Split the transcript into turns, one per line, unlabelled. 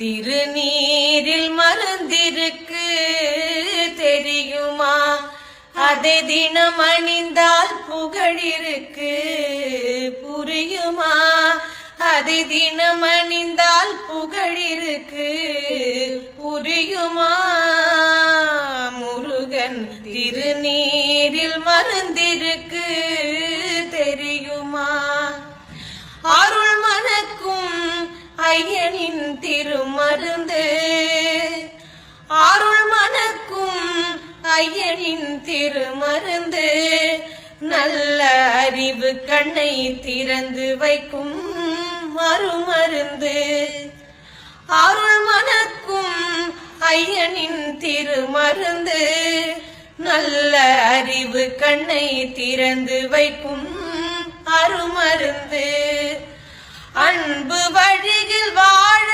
திருநீரில் மருந்திருக்கு தெரியுமா? அதை தினம் அணிந்தால் புகழிருக்கு புரியுமா? அதை தினம் அணிந்தால் புகழிருக்கு புரியுமா? முருகன் திருநீரில் மருந்திருக்கு தெரியுமா? அருள் மணக்கும் ஐயனின் திருமருந்து, அருள் மணக்கும் ஐயனின் திருமருந்து, நல்ல அறிவு கண்ணை திறந்து வைக்கும் மறுமருந்து. அருள் மணக்கும் ஐயனின் திருமருந்து, நல்ல அறிவு கண்ணை திறந்து வைக்கும் அருமருந்து. அன்பு வழியில் வாழ